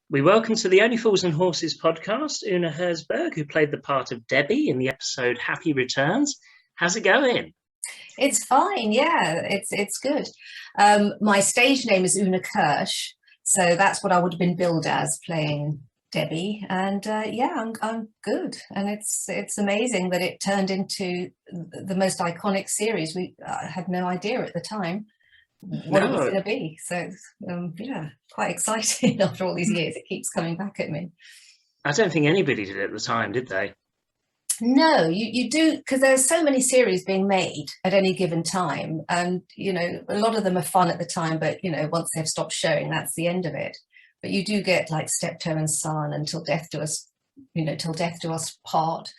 We welcome to the Only Fools and Horses podcast Oona Herzberg, who played the part of Debbie in the episode Happy Returns. How's it going? It's fine, yeah, it's good. My stage name is Oona Kirsch, so that's what I would have been billed as, playing Debbie. And yeah, I'm good, and it's amazing that it turned into the most iconic series. I had no idea at the time what it was going to be. So yeah, quite exciting after all these years. It keeps coming back at me. I don't think anybody did at the time, did they? No, you do, because there's so many series being made at any given time, and a lot of them are fun at the time, but once they've stopped showing, that's the end of it. But you do get like Steptoe and Son, and Till Death Do Us, Till Death Do Us Part.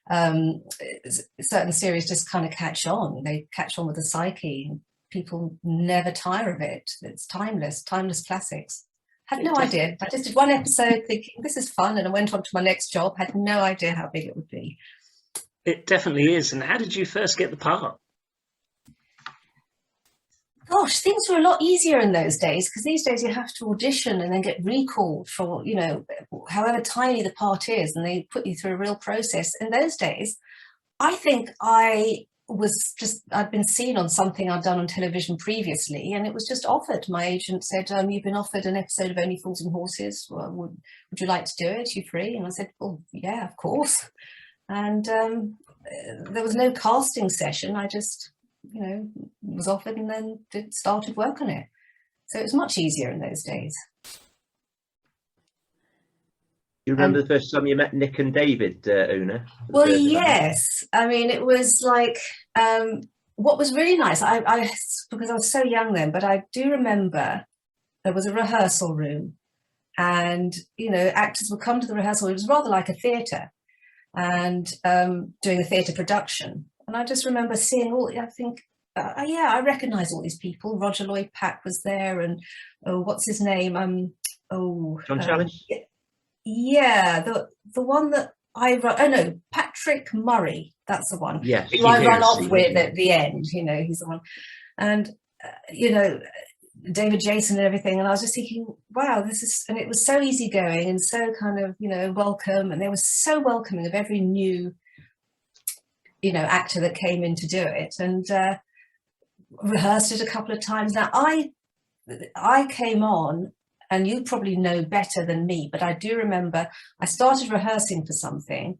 Certain series just kind of catch on. They catch on with the psyche. People never tire of it. It's timeless classics. Had no idea. I just did one episode thinking this is fun, and I went on to my next job. Had no idea how big it would be. It definitely is. And how did you first get the part? Gosh, things were a lot easier in those days, because these days you have to audition and then get recalled for, however tiny the part is, and they put you through a real process. In those days, I think I'd been seen on something I'd done on television previously, and it was just offered. My agent said, you've been offered an episode of Only Fools and Horses. Well, would you like to do it? Are you free? And I said, well, yeah, of course. And there was no casting session. I just, was offered and then started work on it. So it was much easier in those days. You remember the first time you met Nick and David, Oona? Well, yes. I mean, it was like, what was really nice, because I was so young then, but I do remember there was a rehearsal room, and, actors would come to the rehearsal. It was rather like a theatre, and doing a theatre production. And I just remember seeing I recognise all these people. Roger Lloyd Pack was there, and, what's his name? John Challenge? Yeah, the one that Patrick Murray, that's the one. Yeah, who I run off with at the end, he's the one. And, David Jason and everything. And I was just thinking, wow, and it was so easygoing and so kind of, welcome. And they were so welcoming of every new, actor that came in to do it. And rehearsed it a couple of times. Now, I came on, and you probably know better than me, but I do remember I started rehearsing for something,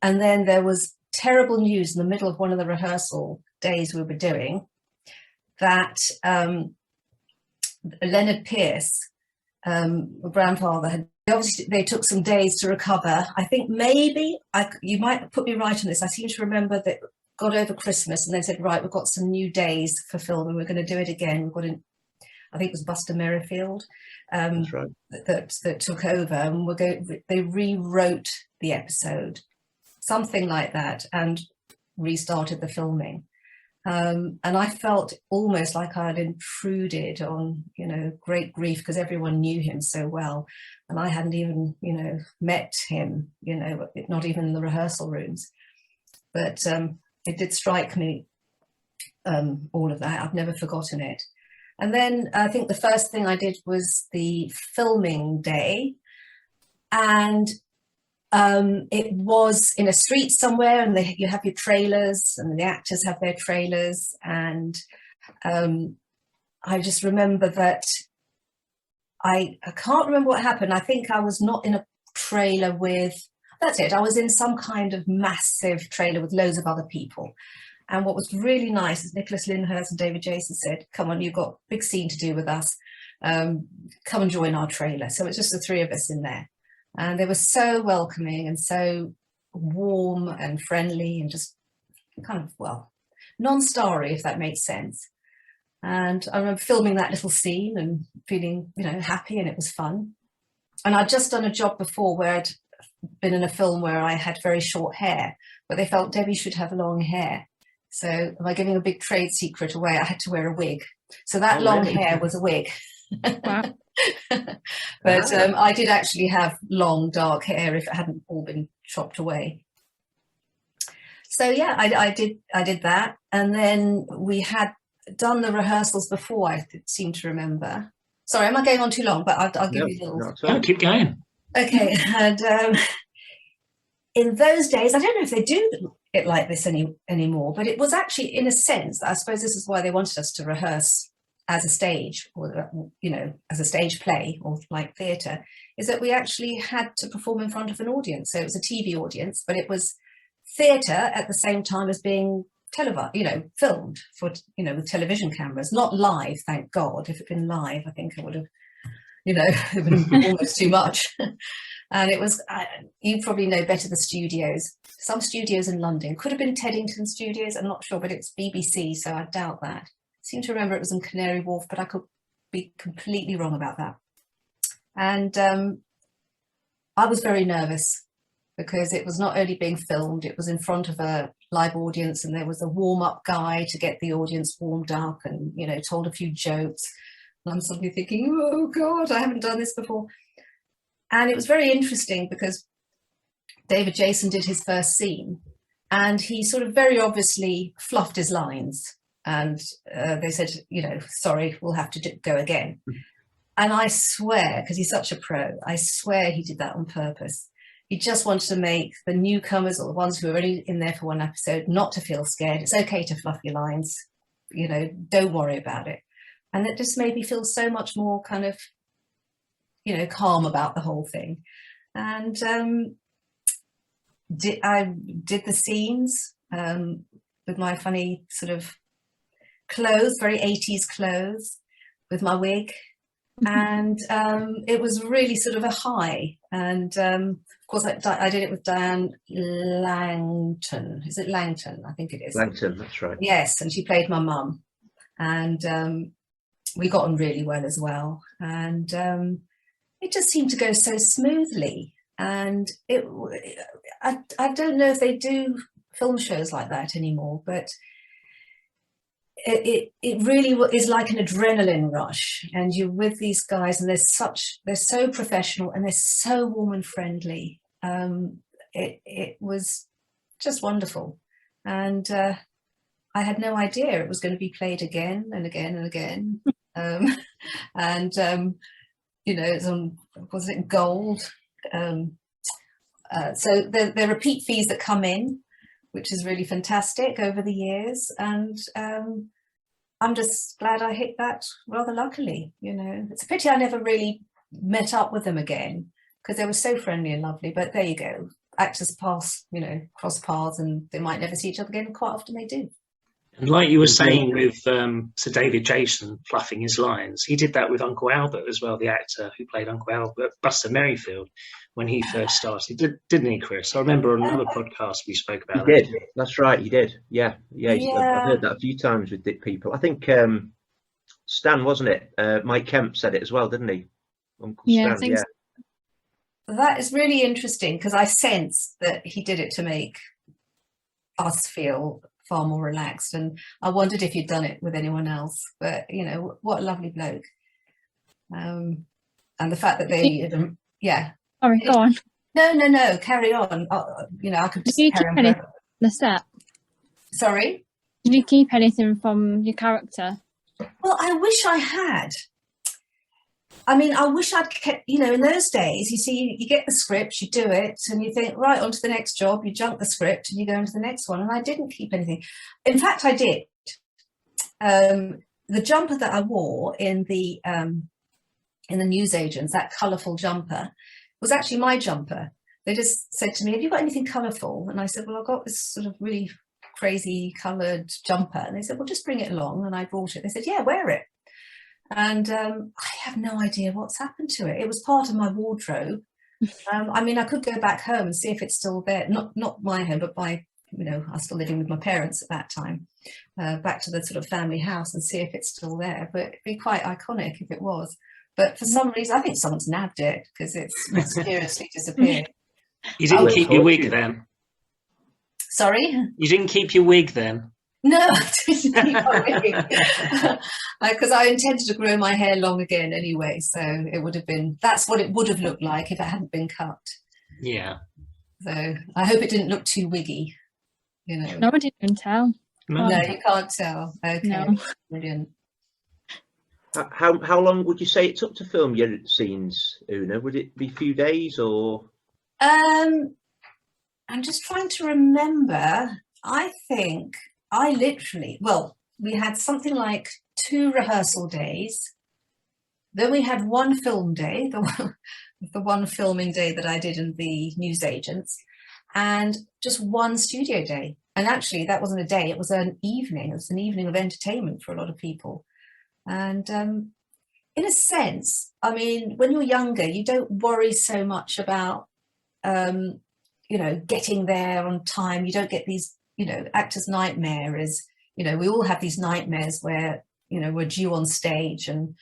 and then there was terrible news in the middle of one of the rehearsal days we were doing that Leonard Pierce, grandfather, they took some days to recover. I think maybe, you might put me right on this, I seem to remember that got over Christmas and they said, right, we've got some new days for film and we're going to do it again. I think it was Buster Merrifield That's right. that took over, and they rewrote the episode, something like that, and restarted the filming. And I felt almost like I had intruded on, great grief, because everyone knew him so well, and I hadn't even, met him, not even in the rehearsal rooms. But it did strike me, all of that. I've never forgotten it. And then I think the first thing I did was the filming day, and it was in a street somewhere, and you have your trailers, and the actors have their trailers. And I just remember that I can't remember what happened. I think I was not in a trailer that's it. I was in some kind of massive trailer with loads of other people. And what was really nice is Nicholas Lyndhurst and David Jason said, come on, you've got a big scene to do with us. Come and join our trailer. So it's just the three of us in there. And they were so welcoming and so warm and friendly, and just kind of, non-starry, if that makes sense. And I remember filming that little scene and feeling, happy, and it was fun. And I'd just done a job before where I'd been in a film where I had very short hair, but they felt Debbie should have long hair. So am I giving a big trade secret away? I had to wear a wig. So that long hair was a wig. Wow. But I did actually have long, dark hair if it hadn't all been chopped away. So yeah, I did that. And then we had done the rehearsals before, I seem to remember. Sorry, am I going on too long? But I'll give No, you a little. not at all. No, keep going. Okay, and in those days, I don't know if they do it like this anymore, but it was actually, in a sense, I suppose this is why they wanted us to rehearse as a stage, or as a stage play or like theatre, is that we actually had to perform in front of an audience. So it was a TV audience, but it was theatre at the same time as being televised, filmed for, with television cameras, not live, thank God. If it had been live, I think I would have, it would have been almost too much. And it was, you probably know better the studios. Some studios in London, could have been Teddington Studios, I'm not sure, but it's BBC, so I doubt that. I seem to remember it was in Canary Wharf, but I could be completely wrong about that. And I was very nervous because it was not only being filmed, it was in front of a live audience, and there was a warm-up guy to get the audience warmed up and, told a few jokes. And I'm suddenly thinking, oh God, I haven't done this before. And it was very interesting because David Jason did his first scene and he sort of very obviously fluffed his lines. And they said, sorry, we'll have to go again. And I swear, because he's such a pro, I swear he did that on purpose. He just wanted to make the newcomers, or the ones who are only in there for one episode, not to feel scared. It's okay to fluff your lines, don't worry about it. And it just made me feel so much more kind of, calm about the whole thing. And I did the scenes with my funny sort of clothes, very 80s clothes, with my wig. And it was really sort of a high. And of course, I did it with Diane Langton. Is it Langton? I think it is. Langton, that's right. Yes, and she played my mum. And we got on really well as well. And it just seemed to go so smoothly. And I don't know if they do film shows like that anymore, but it really is like an adrenaline rush, and you're with these guys and they're so professional and they're so warm and friendly. It was just wonderful. And I had no idea it was going to be played again and again and again. It's on, was it gold? So there are repeat fees that come in, which is really fantastic over the years. And I'm just glad I hit that rather luckily. It's a pity I never really met up with them again, because they were so friendly and lovely. But there you go. Actors cross paths and they might never see each other again. Quite often they do. And like you were saying with Sir David Jason fluffing his lines, he did that with Uncle Albert as well, the actor who played Uncle Albert, Buster Merrifield, when he first started, didn't he, Chris? I remember on another podcast we spoke about that. He did. That's right, he did. Yeah. I've heard that a few times with people. I think Stan, wasn't it? Mike Kemp said it as well, didn't he? Uncle Stan, I think so. That is really interesting, because I sense that he did it to make us feel far more relaxed, and I wondered if you'd done it with anyone else. But what a lovely bloke. And the fact that they Sorry, go on. No, carry on. I could just Did you carry keep on anything forever. from the set? Sorry? Did you keep anything from your character? Well, I wish I had. I mean, I wish I'd kept, in those days, you see, you get the script, you do it, and you think, right, on to the next job, you junk the script and you go into the next one. And I didn't keep anything. In fact, I did. The jumper that I wore in the newsagents, that colourful jumper, was actually my jumper. They just said to me, have you got anything colourful? And I said, well, I've got this sort of really crazy coloured jumper. And they said, well, just bring it along. And I brought it. They said, yeah, wear it. And I have no idea what's happened to it. It was part of my wardrobe. I could go back home and see if it's still there. Not my home, but I was still living with my parents at that time. Back to the sort of family house and see if it's still there. But it'd be quite iconic if it was. But for some reason, I think someone's nabbed it, because it's mysteriously disappeared. You didn't keep your wig then? Sorry? You didn't keep your wig then? No, I didn't keep my wig. Because I intended to grow my hair long again anyway, so it would have been, that's what it would have looked like if it hadn't been cut. Yeah. So I hope it didn't look too wiggy, No, I didn't tell. No, you can't tell. Okay, No. Brilliant. How long would you say it took to film your scenes, Oona? Would it be a few days or? I'm just trying to remember. I think I literally, well, we had something like 2 rehearsal days. Then we had 1 film day, the one filming day that I did in the newsagents, and just 1 studio day. And actually, that wasn't a day, it was an evening. It was an evening of entertainment for a lot of people. And in a sense, I mean, when you're younger, you don't worry so much about, you know, getting there on time. You don't get these, you know, actors' nightmare is, you know, we all have these nightmares where, you know, we're due on stage and,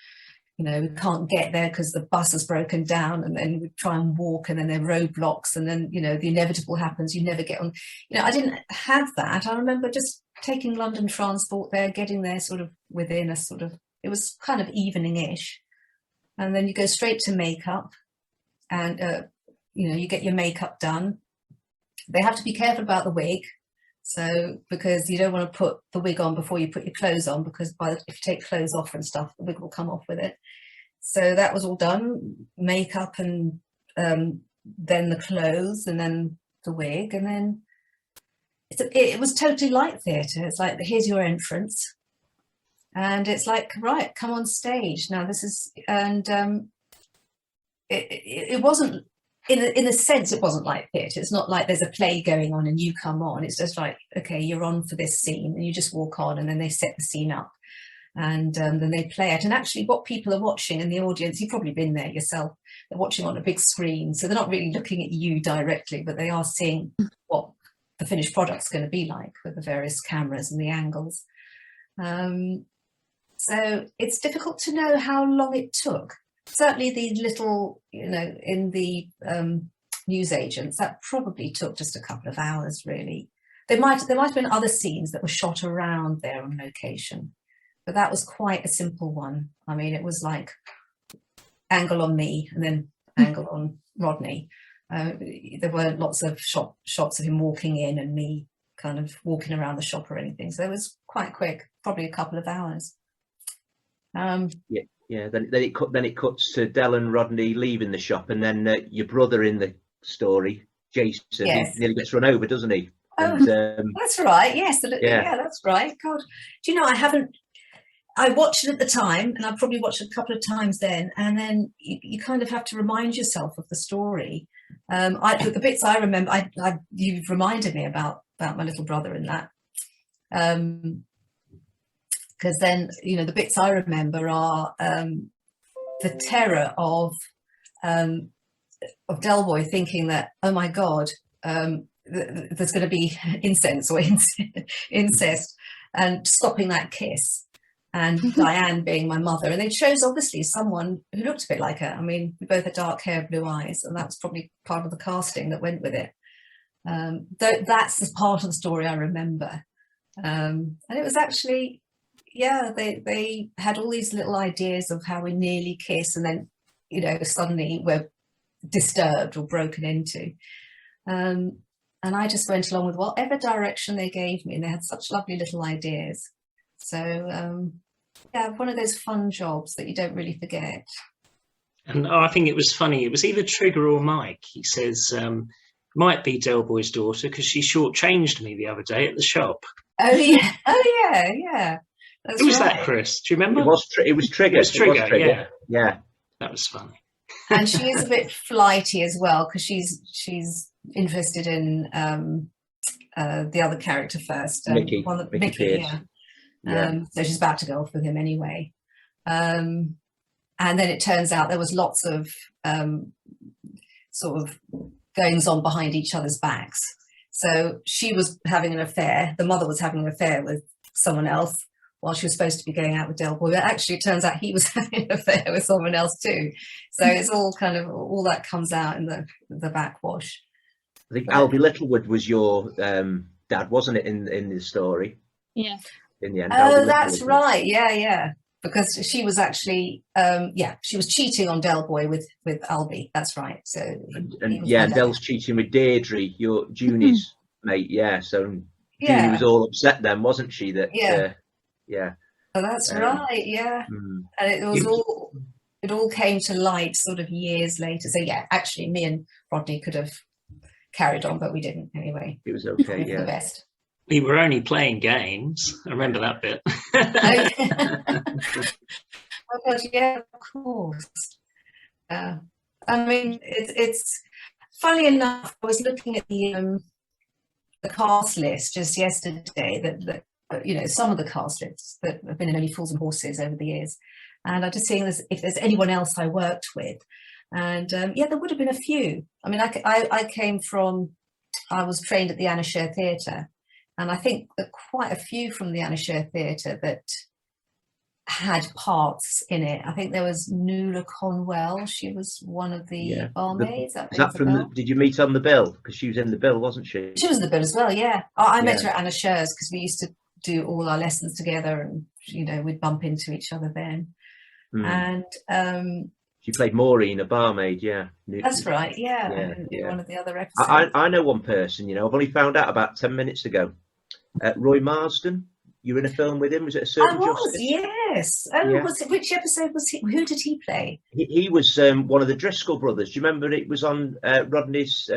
you know, we can't get there because the bus has broken down, and then we try and walk, and then there are roadblocks, and then, you know, the inevitable happens, you never get on. You know, I didn't have that. I remember just taking London Transport there, getting there sort of within a sort of, it was kind of evening-ish, and then you go straight to makeup, and you know, you get your makeup done. They have to be careful about the wig, so because you don't want to put the wig on before you put your clothes on, because if you take clothes off and stuff, the wig will come off with it. So that was all done, makeup, and then the clothes, and then the wig, and then it was totally like theatre. It's like, here's your entrance. And it's like, right, come on stage. Now this is, and it wasn't, in a sense, it wasn't like theatre. It's not like there's a play going on and you come on. It's just like, okay, you're on for this scene, and you just walk on, and then they set the scene up, and then they play it. And actually what people are watching in the audience, you've probably been there yourself, they're watching on a big screen. So they're not really looking at you directly, but they are seeing what the finished product's going to be like with the various cameras and the angles. So it's difficult to know how long it took. Certainly the little, you know, in the newsagents, that probably took just a couple of hours, really. There might have been other scenes that were shot around there on location, but that was quite a simple one. I mean, it was like angle on me and then angle on Rodney. There weren't lots of shots of him walking in and me kind of walking around the shop or anything. So it was quite quick, probably a couple of hours. Yeah. Then it cuts to Del and Rodney leaving the shop, and then your brother in the story, Jason, yes. He nearly gets run over, doesn't he? Oh, and, that's right. Yes, yeah, that's right. God, do you know, I watched it at the time, and I probably watched it a couple of times then, and then you kind of have to remind yourself of the story. The bits I remember, you've reminded me about my little brother in that. Because then, you know, the bits I remember are the terror of Del Boy thinking that, oh my God, there's going to be incest, and stopping that kiss, and Diane being my mother. And they chose obviously someone who looked a bit like her. I mean, we both had dark hair, blue eyes, and that was probably part of the casting that went with it. That's the part of the story I remember. And it was actually, yeah, they had all these little ideas of how we nearly kiss, and then, you know, suddenly we're disturbed or broken into. And I just went along with whatever direction they gave me, and they had such lovely little ideas. So, yeah, one of those fun jobs that you don't really forget. And I think it was funny. It was either Trigger or Mike. He says, might be Del Boy's daughter because she shortchanged me the other day at the shop. Oh, yeah. Oh, yeah. Who was that, Chris? Do you remember? It was Trigger. It was Trigger. Yeah. That was funny. And she is a bit flighty as well, because she's interested in the other character first. Mickey. Mickey, yeah. So she's about to go off with him anyway. And then it turns out there was lots of sort of goings on behind each other's backs. So she was having an affair. The mother was having an affair with someone else while she was supposed to be going out with Del Boy. But actually, it turns out he was having an affair with someone else too. So it's all kind of, all that comes out in the backwash. I think Albie Littlewood was your dad, wasn't it, in the story? Yeah. In the end. Oh, that's right. Yeah. Because she was actually, she was cheating on Del Boy with Albie. That's right. So and Del's cheating with Deirdre, your Junie's mate. Yeah. So Junie was all upset then, wasn't she? That yeah. Oh, that's right. Yeah. And it all came to light sort of years later. So yeah, actually me and Rodney could have carried on, but we didn't anyway. It was okay. Probably for Yeah. the best. We were only playing games. I remember that bit. Oh God, yeah, of course. I mean, it's funny enough. I was looking at the cast list just yesterday. That you know, some of the cast lists that have been in Only Fools and Horses over the years, and I'm just seeing if there's anyone else I worked with, and yeah, there would have been a few. I mean, I was trained at the Anna Scher Theatre, and I think that quite a few from the Anna Scher Theatre that had parts in it. I think there was Nuala Conwell. She was one of the barmaids. Is that from did you meet on the bill? Because she was in the bill, wasn't she? She was in the bill as well, yeah. I met her at Anna Scher's because we used to do all our lessons together, and you know, we'd bump into each other then. And she played Maureen, a barmaid. That's right, in one of the other episodes. I know one person, you know, I've only found out about 10 minutes ago. Roy Marsden. You were in a film with him? Was it A Certain Justice? Yes. Oh, which episode was he? Who did he play? He was one of the Driscoll brothers. Do you remember it was on Rodney's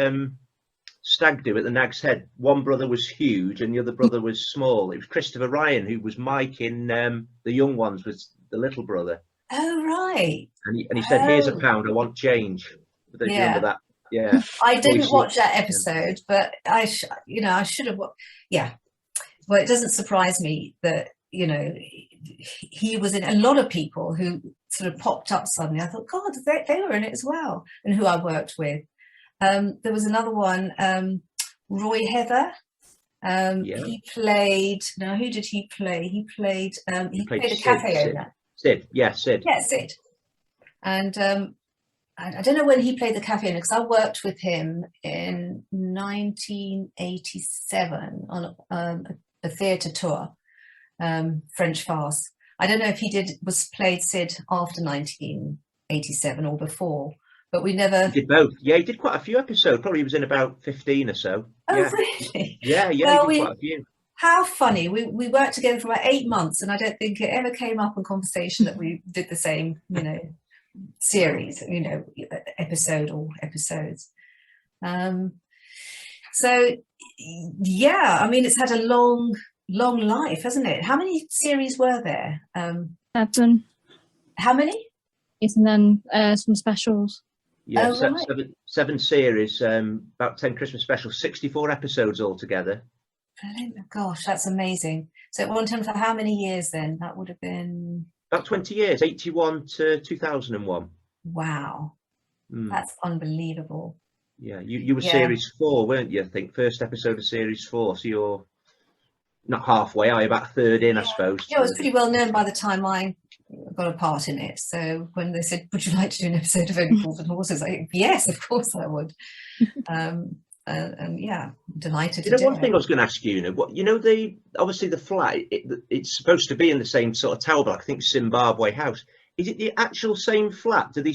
stag do at the Nag's Head? One brother was huge and the other brother was small. It was Christopher Ryan who was Mike in The Young Ones, was the little brother. Oh, right. And he said, "Here's £1, I want change." Do you remember that? Yeah. I didn't watch that episode, but I should have. Yeah. Well, it doesn't surprise me that, you know, he was in a lot of people who sort of popped up suddenly. I thought, God, they were in it as well, and who I worked with. There was another one, Roy Heather. He played. Now, who did he play? He played a cafe owner. Sid. Yeah, Sid. Yeah, Sid. And I don't know when he played the cafe owner, because I worked with him in 1987 on a theatre tour, French farce. I don't know if he played Sid after 1987 or before, but we never. He did both. Yeah, he did quite a few episodes. Probably was in about 15 or so. Oh, really? Yeah, well, he did quite a few. How funny. We worked together for about 8 months, and I don't think it ever came up in conversation that we did the same, you know, series, you know, episode or episodes. So yeah, I mean, it's had a long life, hasn't it? How many series were there? 7. How many? Yes, and then some specials. Yeah, seven series, about 10 Christmas specials, 64 episodes altogether. Gosh, that's amazing. So it went on for how many years then? That would have been about 20 years, 81 to 2001. Wow, that's unbelievable. Yeah, you were series 4, weren't you? I think first episode of series 4. So you're not halfway, are you? About a third in, I suppose. Yeah, it was pretty well known by the time I got a part in it. So when they said, "Would you like to do an episode of Only Fools and Horses?" I think, yes, of course I would. And yeah, delighted to do it. One thing I was going to ask you, what obviously the flat, it's supposed to be in the same sort of tower block. I think Zimbabwe House. Is it the actual same flat? Did they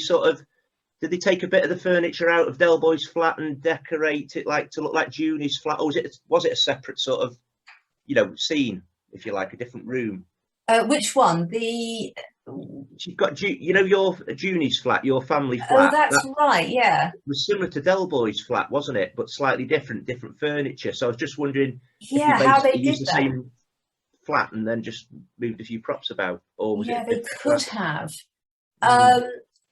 take a bit of the furniture out of Del Boy's flat and decorate it to look like Junie's flat, or was it a separate sort of, you know, scene, if you like, a different room? Which one? You've got, you know, your Junie's flat, your family flat. Oh, that's right, yeah. It was similar to Del Boy's flat, wasn't it? But slightly different furniture. So I was just wondering, how they used did the that. same flat and then just moved a few props about, or was it? They could have.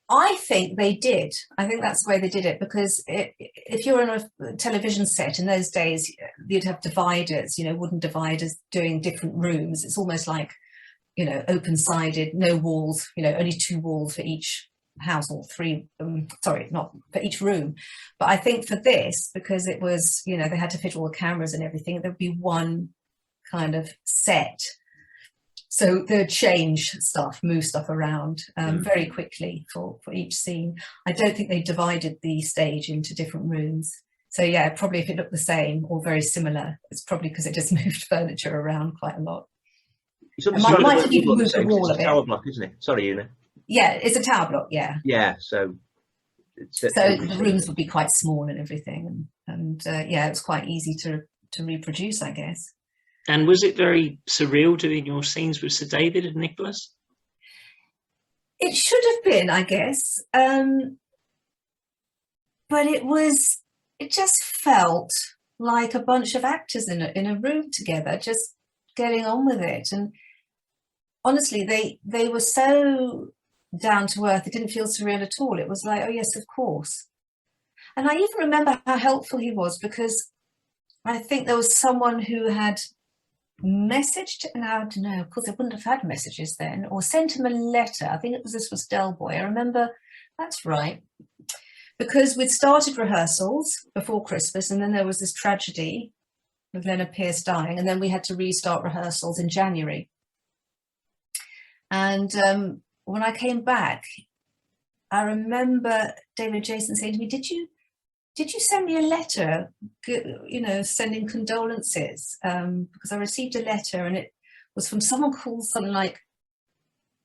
I think they did. I think that's the way they did it, because if you're on a television set in those days, you'd have dividers, you know, wooden dividers doing different rooms. It's almost like, you know, open-sided, no walls, you know, only 2 walls for each house, or 3, sorry, not for each room. But I think for this, because it was, you know, they had to fit all the cameras and everything, there'd be one kind of set. So they'd change stuff, move stuff around very quickly for each scene. I don't think they divided the stage into different rooms. So yeah, probably if it looked the same or very similar, it's probably because it just moved furniture around quite a lot. Might have even moved the wall a bit. Tower block, isn't it? Sorry, Una. Yeah, it's a tower block. Yeah. Yeah. So the rooms would be quite small and everything, and yeah, it's quite easy to reproduce, I guess. And was it very surreal doing your scenes with Sir David and Nicholas? It should have been, I guess. But it just felt like a bunch of actors in a room together, just getting on with it. And honestly, they were so down to earth. It didn't feel surreal at all. It was like, oh yes, of course. And I even remember how helpful he was, because I think there was someone who had messaged, and I don't know, of course they wouldn't have had messages then, or sent him a letter. I think this was Del Boy. I remember, that's right. Because we'd started rehearsals before Christmas, and then there was this tragedy with Leonard Pierce dying, and then we had to restart rehearsals in January. And when I came back, I remember David Jason saying to me, did you send me a letter, you know, sending condolences? Because I received a letter, and it was from someone called something like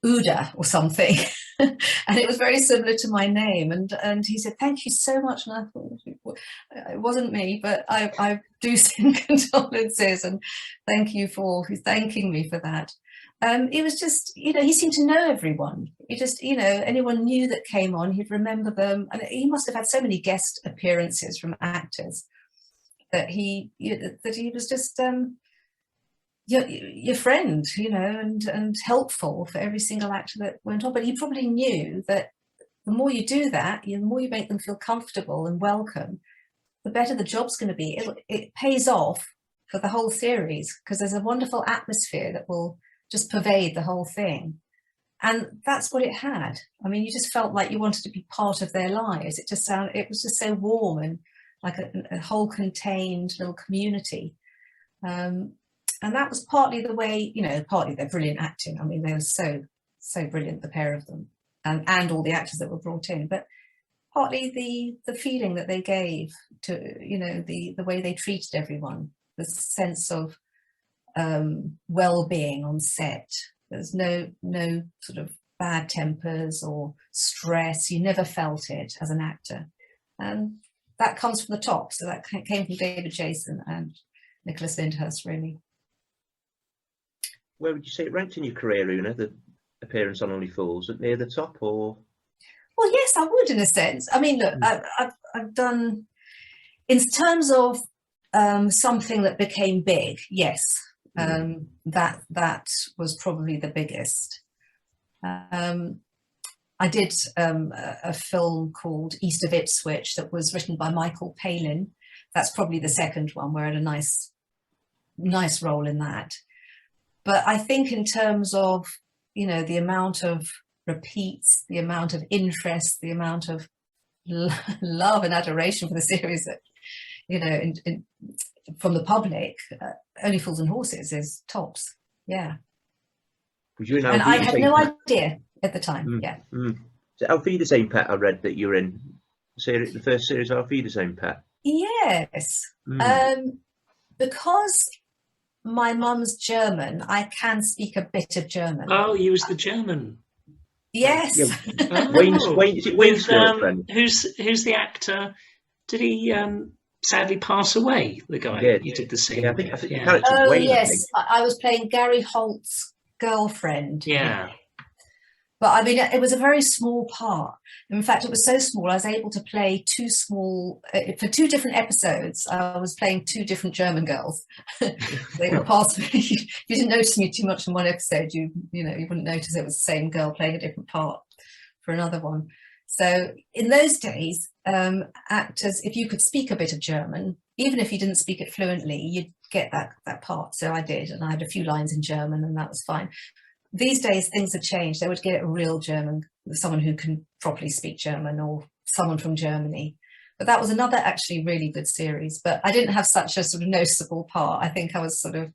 Uda or something. And it was very similar to my name. And he said, thank you so much. And I thought, it wasn't me, but I do send condolences, and thank you for thanking me for that. It was just, you know, he seemed to know everyone. He just, you know, anyone new that came on, he'd remember them. And he must have had so many guest appearances from actors that he was just your friend, you know, and helpful for every single actor that went on. But he probably knew that the more you do that, the more you make them feel comfortable and welcome, the better the job's going to be. It pays off for the whole series, because there's a wonderful atmosphere that will just pervade the whole thing. And that's what it had. I mean, you just felt like you wanted to be part of their lives. It was just so warm, and like a whole contained little community. And that was partly the way, you know, partly their brilliant acting. I mean, they were so brilliant, the pair of them, and all the actors that were brought in, but partly the feeling that they gave to, you know, the way they treated everyone, the sense of well-being on set. There's no sort of bad tempers or stress. You never felt it as an actor, and that comes from the top. So that came from David Jason and Nicholas Lyndhurst, really. Where would you say it ranked in your career, Oona, the appearance on Only Fools? At near the top, or? Well, yes, I would, in a sense. I mean, look, I've done, in terms of something that became big, yes, that was probably the biggest. I did a film called East of Ipswich that was written by Michael Palin. That's probably the second one, where I had a nice role in that. But I think in terms of, you know, the amount of repeats, the amount of interest, the amount of love and adoration for the series that, you know, from the public, Only Fools and Horses is tops. Yeah. And I had no idea at the time. Yeah. So Auf Wiedersehen, Pet, I read that you're in the first series of Auf Wiedersehen, Pet. Yes. Because my mum's German, I can speak a bit of German. Oh, you was the German. Yes. Yeah. Wayne's girlfriend. Who's the actor? Did he sadly pass away? The guy you did the scene. Yeah, I think yeah. Oh, Wayne, yes. I was playing Gary Holt's girlfriend. Yeah. But I mean, it was a very small part. In fact, it was so small, I was able to play for 2 different episodes. I was playing 2 different German girls. They were past me. If you didn't notice me too much in one episode, you wouldn't notice it was the same girl playing a different part for another one. So in those days, actors, if you could speak a bit of German, even if you didn't speak it fluently, you'd get that part. So I did, and I had a few lines in German, and that was fine. These days, things have changed. They would get a real German, someone who can properly speak German, or someone from Germany. But that was another actually really good series. But I didn't have such a sort of noticeable part. I think I was sort of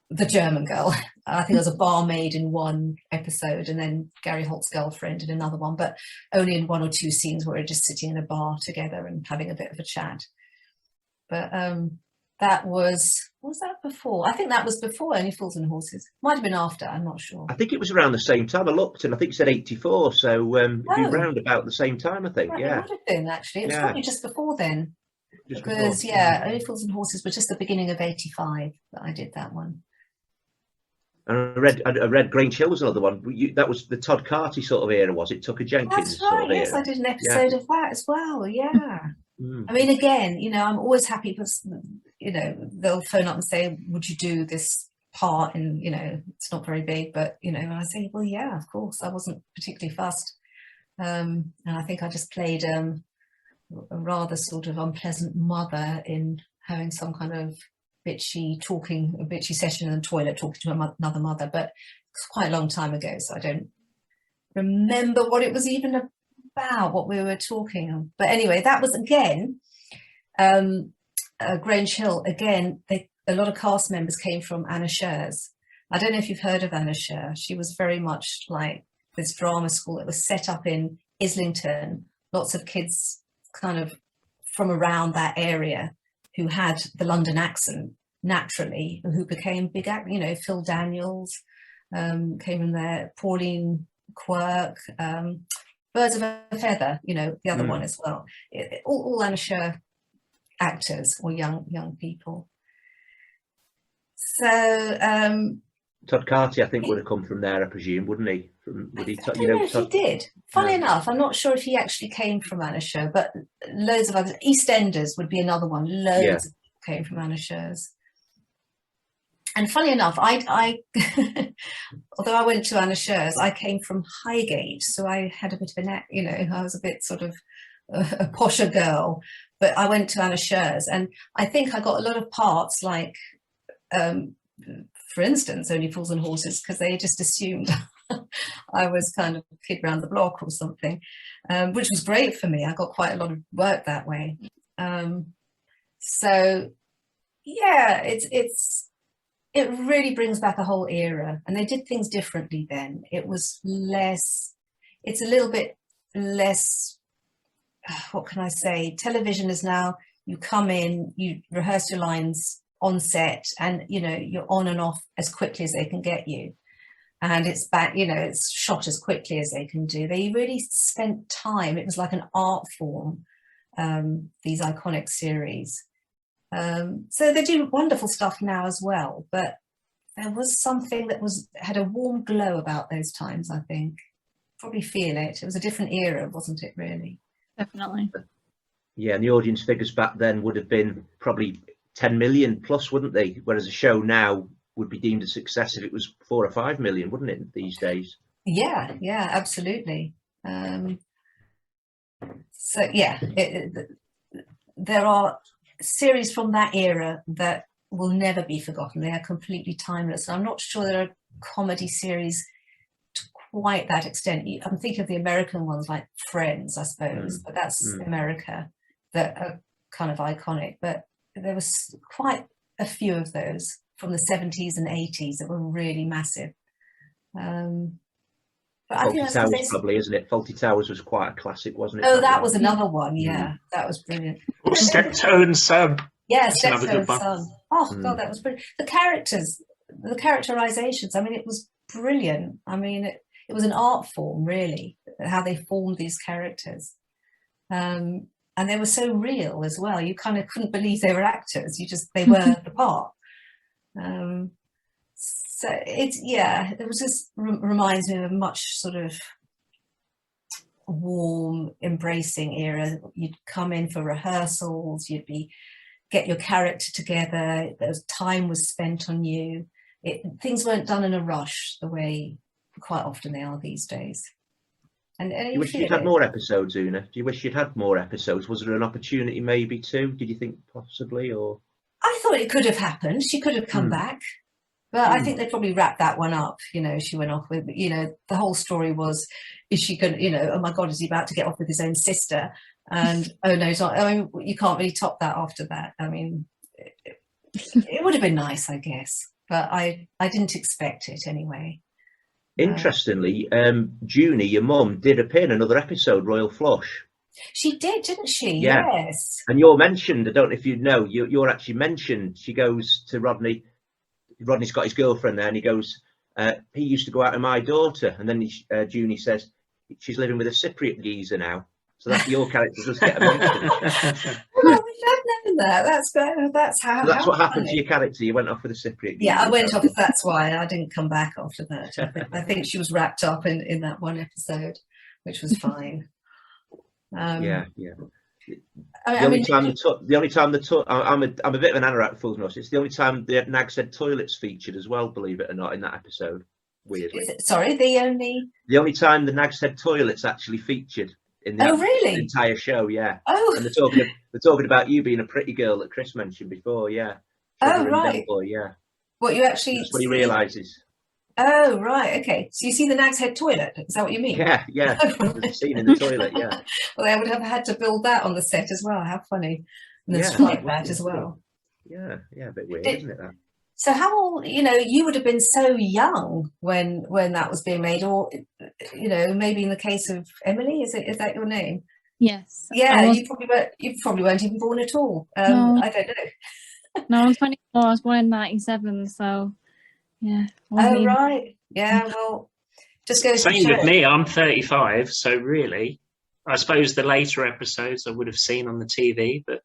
the German girl. I think I was a barmaid in one episode, and then Gary Holt's girlfriend in another one, but only in 1 or 2 scenes where we're just sitting in a bar together and having a bit of a chat. But that was that before? I think that was before Only Fools and Horses. Might have been after, I'm not sure. I think it was around the same time. I looked, and I think it said 84, so it'd be around about the same time, I think. Right, yeah. It would have been, actually. It was probably just before then. Just because before. yeah, Only Fools and Horses was just the beginning of '85 that I did that one. And I read Grange Hill was another one. That was the Todd Carty sort of era, was it? Tucker Jenkins That's right. sort of Yes, era. I did an episode of that as well. Yeah. I mean, again, you know, I'm always happy because, you know, they'll phone up and say, would you do this part? And, you know, it's not very big, but, you know, and I say, well, yeah, of course. I wasn't particularly fussed. And I think I just played a rather sort of unpleasant mother in having some kind of a bitchy session in the toilet talking to another mother, but it's quite a long time ago, so I don't remember what it was even about, what we were talking of. But anyway, that was again Grange Hill. Again, a lot of cast members came from Anna Scher's. I don't know if you've heard of Anna Scher. She was very much like this drama school that was set up in Islington. Lots of kids kind of from around that area who had the London accent naturally, who became big actors. You know, Phil Daniels came in there, Pauline Quirk, Birds of a Feather, you know, the other one as well. All Anna Scher actors or young people. So Todd Carty, I think, would have come from there, I presume, wouldn't he? I don't know if he did. Funny enough, I'm not sure if he actually came from Anna Scher, but loads of others. EastEnders would be another one. Loads of people came from Anna Scher's. And funny enough, I although I went to Anna Scher's, I came from Highgate, so I had a bit of a, you know, I was a bit sort of a posher girl, but I went to Anna Scher's, and I think I got a lot of parts like, for instance, Only Fools and Horses, because they just assumed I was kind of a kid round the block or something, which was great for me. I got quite a lot of work that way. So yeah, it really brings back a whole era, and they did things differently then. It was less, it's a little bit less, what can I say? Television is now, you come in, you rehearse your lines on set, and you know, you're on and off as quickly as they can get you. And it's back, you know, it's shot as quickly as they can do. They really spent time. It was like an art form, these iconic series. So they do wonderful stuff now as well, but there was something that had a warm glow about those times, I think. Probably feel it. It was a different era, wasn't it, really? Definitely. Yeah, and the audience figures back then would have been probably 10 million plus, wouldn't they? Whereas a show now would be deemed a success if it was 4 or 5 million, wouldn't it, these days? Yeah, absolutely. So yeah, there are series from that era that will never be forgotten. They are completely timeless. And I'm not sure there are comedy series to quite that extent. I'm thinking of the American ones like Friends, I suppose, but that's America, that are kind of iconic. But there was quite a few of those from the 70s and 80s that were really massive. But I think Towers, probably, isn't it? Fawlty Towers was quite a classic, wasn't it? Oh, that was another one. Yeah, that was brilliant. Or Steptoe and Son. Yeah, Steptoe and Son. Oh God, that was brilliant. The characters, the characterizations. I mean, it was brilliant. I mean, it was an art form, really, how they formed these characters, and they were so real as well. You kind of couldn't believe they were actors. They were the part. So it was just reminds me of a much sort of warm, embracing era. You'd come in for rehearsals, get your character together, time was spent on you. Things weren't done in a rush the way quite often they are these days. And do you wish you'd had more episodes, Oona? Do you wish you'd had more episodes? Was there an opportunity maybe to? Did you think possibly, or? I thought it could have happened. She could have come back. But I think they probably wrapped that one up. You know, she went off with, you know, the whole story was, is she going to, you know, oh my God, is he about to get off with his own sister? And, oh no, it's not. I mean, you can't really top that after that. I mean, it would have been nice, I guess. But I didn't expect it anyway. Interestingly, Junie, your mum, did appear in another episode, Royal Flush. She did, didn't she? Yeah. Yes. And you're mentioned, I don't know if you know, you're actually mentioned. She goes to Rodney. Rodney's got his girlfriend there, and he goes, he used to go out with my daughter. And then Junie says, she's living with a Cypriot geezer now. So that's your character does get a mention. Well, we've had that. That's how. So that's how what happened to funny. your character. You went off with a Cypriot. Yeah, I went off. That's why I didn't come back after that. I think she was wrapped up in that one episode, which was fine. Yeah. I The only mean, time I'm a bit of an anorak fools most. It's the only time the Nag's Head toilets featured as well, believe it or not, in that episode. Weirdly, sorry, the only time the Nag's Head toilets actually featured in the really? entire show. Yeah. Oh, And they're talking about you being a pretty girl that Chris mentioned before. Yeah. Oh, Sugar and right. Del Boy, yeah. What you actually? That's what he realizes. Oh, right. Okay. So you see the Nag's Head toilet? Is that what you mean? Yeah. There's a scene in the toilet. Yeah. Well, they would have had to build that on the set as well. How funny! And then Yeah, strike that as well. Yeah. A bit weird, isn't it? That. So how old? You would have been so young when that was being made, or maybe in the case of Emily, is that your name? Yes. Yeah, you probably weren't even born at all. No. I don't know. No, I'm 24. I was born in 97, so yeah. Oh, right. Yeah, well, just goes to Same show. with me. I'm 35, so really, I suppose the later episodes I would have seen on the TV, but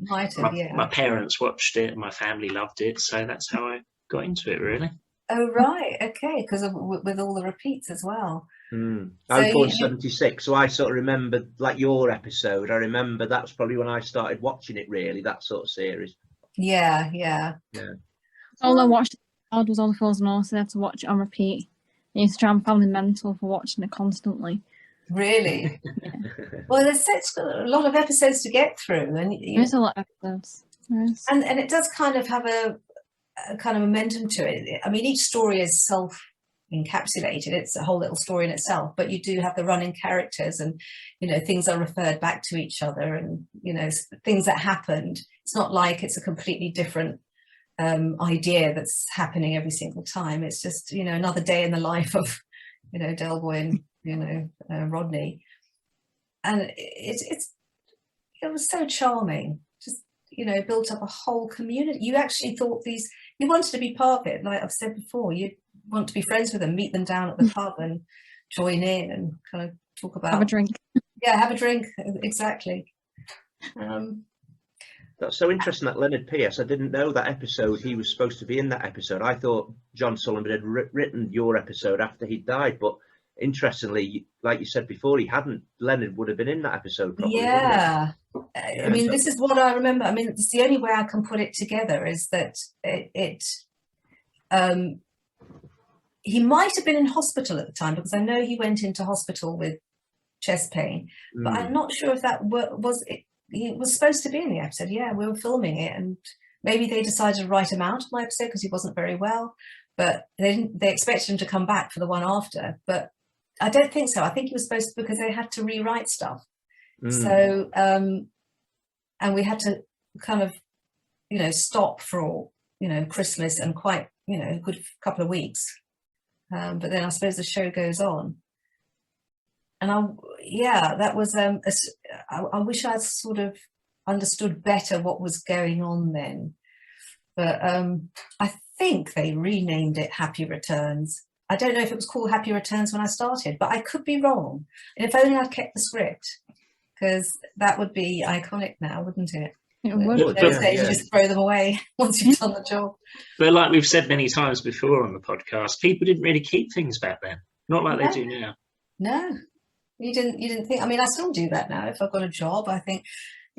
Might have, yeah. my parents watched it and my family loved it, so that's how I got into it, really. Oh, right. Okay, because with all the repeats as well. I was born 76, so I sort of remember, like your episode, I remember that's probably when I started watching it, really, that sort of series. Yeah. All I watched was all the Frozen Horses. I had to watch it on repeat. I used to try and find me mental for watching it constantly. Really? Yeah. Well, there's a lot of episodes to get through, and There's a lot of episodes. Yes. And it does kind of have a kind of momentum to it. I mean, each story is self-encapsulated. It's a whole little story in itself, but you do have the running characters, and things are referred back to each other, and things that happened. It's not like it's a completely different idea that's happening every single time. It's just another day in the life of Del Boy and Rodney, and it was so charming. Just built up a whole community. You actually thought you wanted to be part of it. Like I've said before, you want to be friends with them, meet them down at the pub and join in and kind of talk about, have a drink. Yeah, have a drink, exactly. That's so interesting, that Leonard Pierce. I didn't know that episode. He was supposed to be in that episode. I thought John Sullivan had written your episode after he died, but interestingly, like you said before, he hadn't. Leonard would have been in that episode probably. Yeah. I mean, this is what I remember. I mean, it's the only way I can put it together is that he might have been in hospital at the time, because I know he went into hospital with chest pain, but I'm not sure if that was it. He was supposed to be in the episode. Yeah, we were filming it, and maybe they decided to write him out of my episode because he wasn't very well, but they expected him to come back for the one after, but I don't think so. I think he was supposed to, because they had to rewrite stuff. So and we had to kind of stop for Christmas and quite a good couple of weeks, but then I suppose the show goes on. And that was I wish I'd sort of understood better what was going on then, but I think they renamed it Happy Returns. I don't know if it was called Happy Returns when I started, but I could be wrong. And if only I'd kept the script, because that would be iconic now, wouldn't it? It would. Those days, you just throw them away once you've done the job. But like we've said many times before on the podcast, people didn't really keep things back then, not like they do now. No. You didn't think. I mean, I still do that now. If I've got a job, I think,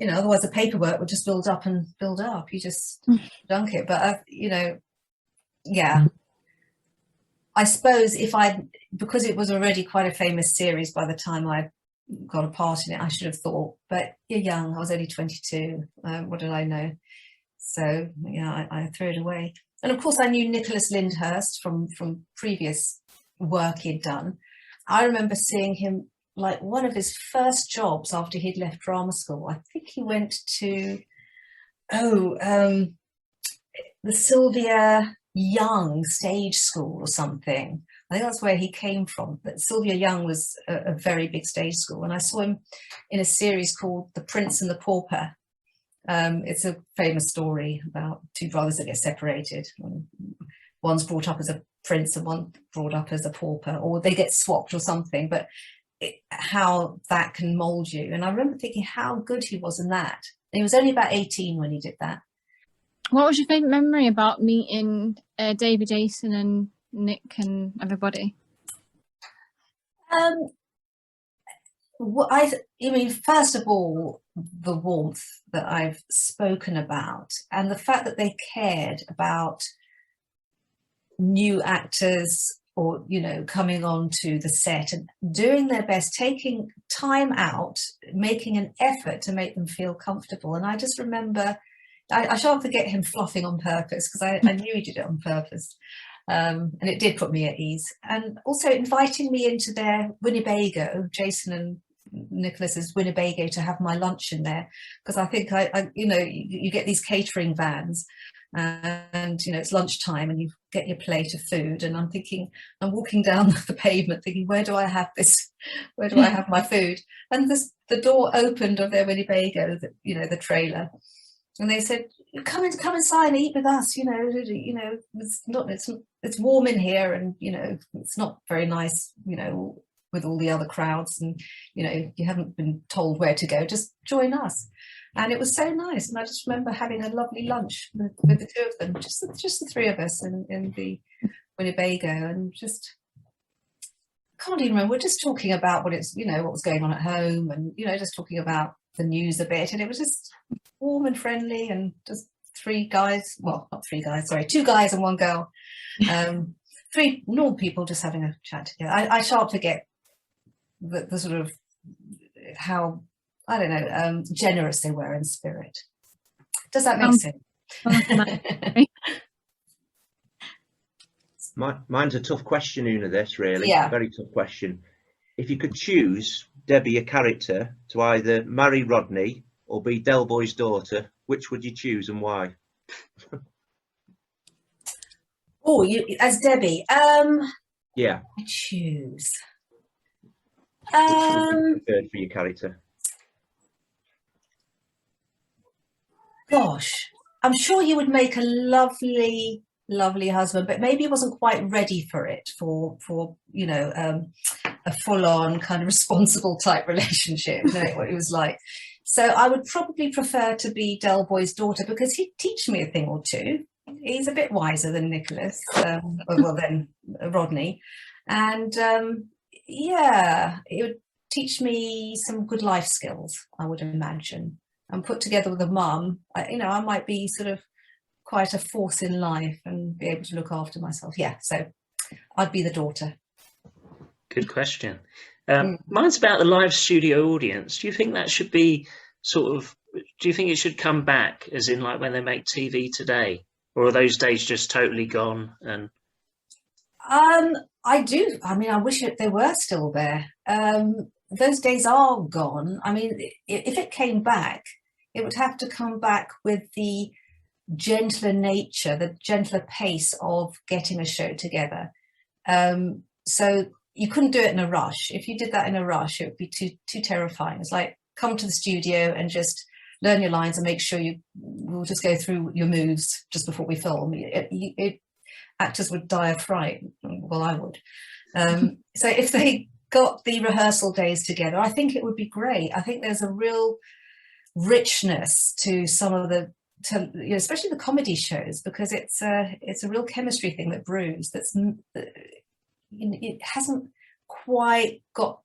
otherwise the paperwork would just build up and build up. You just dunk it. But yeah. I suppose because it was already quite a famous series by the time I got a part in it, I should have thought. But you're young. I was only 22. What did I know? So yeah, I threw it away. And of course, I knew Nicholas Lyndhurst from previous work he'd done. I remember seeing him. Like one of his first jobs after he'd left drama school, I think he went to the Sylvia Young stage school or something. I think that's where he came from. But Sylvia Young was a very big stage school, and I saw him in a series called The Prince and the Pauper. It's a famous story about two brothers that get separated. One's brought up as a prince and one brought up as a pauper, or they get swapped or something. But how that can mold you. And I remember thinking how good he was in that. He was only about 18 when he did that. What was your favourite memory about meeting David, Jason and Nick and everybody? I mean, first of all, the warmth that I've spoken about, and the fact that they cared about new actors, or, you know, coming onto the set and doing their best, taking time out, making an effort to make them feel comfortable. And I just remember, I shan't forget him fluffing on purpose, because I knew he did it on purpose. And it did put me at ease. And also inviting me into their Winnebago, Jason and Nicholas's Winnebago, to have my lunch in there, because I think I you know, you get these catering vans, and you know, it's lunchtime and you get your plate of food, and I'm walking down the pavement thinking, where do I have this? Where do I have my food? And the door opened of their Winnebago, you know, the trailer, and they said, come inside and eat with us. You know, it's warm in here, and you know, it's not very nice, you know, with all the other crowds, and you know, you haven't been told where to go, just join us. And it was so nice, and I just remember having a lovely lunch with the two of them, just the three of us in the Winnebago, and just can't even remember. We're just talking about what was going on at home, and you know, just talking about the news a bit, and it was just warm and friendly, and just two guys and one girl, three normal people just having a chat together. I shan't forget the sort of how, I don't know, generous they were in spirit. Does that make sense? Mine's a tough question, Oona, this really. Yeah. Very tough question. If you could choose, Debbie, a character, to either marry Rodney or be Del Boy's daughter, which would you choose and why? Oh, you as Debbie. Yeah. I choose. Which would you prefer for your character? Gosh, I'm sure he would make a lovely husband, but maybe he wasn't quite ready for it, for you know, a full-on kind of responsible type relationship, knowing what it was like. So I would probably prefer to be Del Boy's daughter, because he'd teach me a thing or two. He's a bit wiser than Nicholas, than Rodney, and yeah, it would teach me some good life skills, I would imagine. And put together with a mum, you know, I might be sort of quite a force in life and be able to look after myself. Yeah, so I'd be the daughter. Good question. Mine's about the live studio audience. Do you think that should be do you think it should come back, as in like when they make TV today? Or are those days just totally gone? And I do. I mean, I wish they were still there. Those days are gone. I mean, if it came back, it would have to come back with the gentler nature, the gentler pace of getting a show together. So you couldn't do it in a rush. If you did that in a rush, it would be too terrifying. It's like, come to the studio and just learn your lines and make sure we'll just go through your moves just before we film. Actors would die of fright. Well, I would. So if they got the rehearsal days together, I think it would be great. I think there's a real richness to some of especially the comedy shows, because it's a real chemistry thing that brews. It hasn't quite got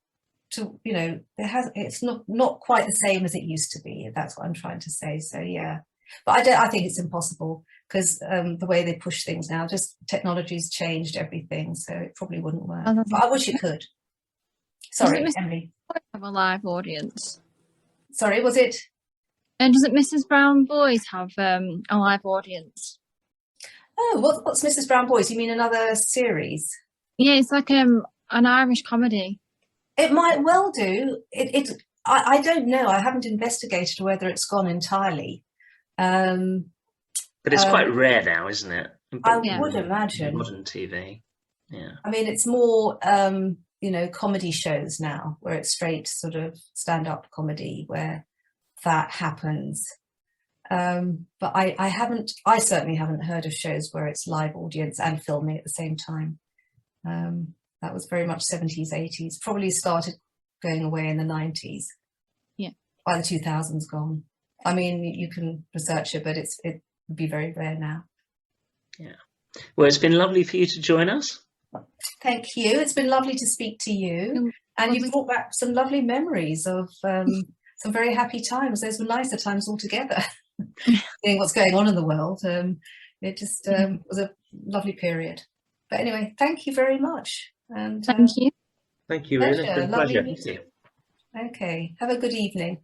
to, you know, it's not quite the same as it used to be. That's what I'm trying to say. So yeah, but I think it's impossible, because the way they push things now, just technology's changed everything, so it probably wouldn't work. But I wish it could. Sorry, Emily. Have a live audience. Sorry, was it? And doesn't Mrs. Brown Boys have a live audience? Oh, what's Mrs. Brown Boys? You mean another series? Yeah, it's like an Irish comedy. It might well do. I don't know. I haven't investigated whether it's gone entirely. But it's quite rare now, isn't it? I would imagine. Modern TV. Yeah. I mean, it's more, you know, comedy shows now, where it's straight sort of stand-up comedy where that happens. But I certainly haven't heard of shows where it's live audience and filming at the same time. That was very much 70s, 80s, probably started going away in the 90s. Yeah. By the 2000s gone. I mean, you can research it, but it would be very rare now. Yeah. Well, it's been lovely for you to join us. Thank you. It's been lovely to speak to you. And you've brought back some lovely memories of some very happy times. Those were nicer times altogether. Seeing what's going on in the world. It just was a lovely period. But anyway, thank you very much. And Thank you. Thank you, Oona. It's been a Lovely pleasure. meeting. Okay. Have a good evening.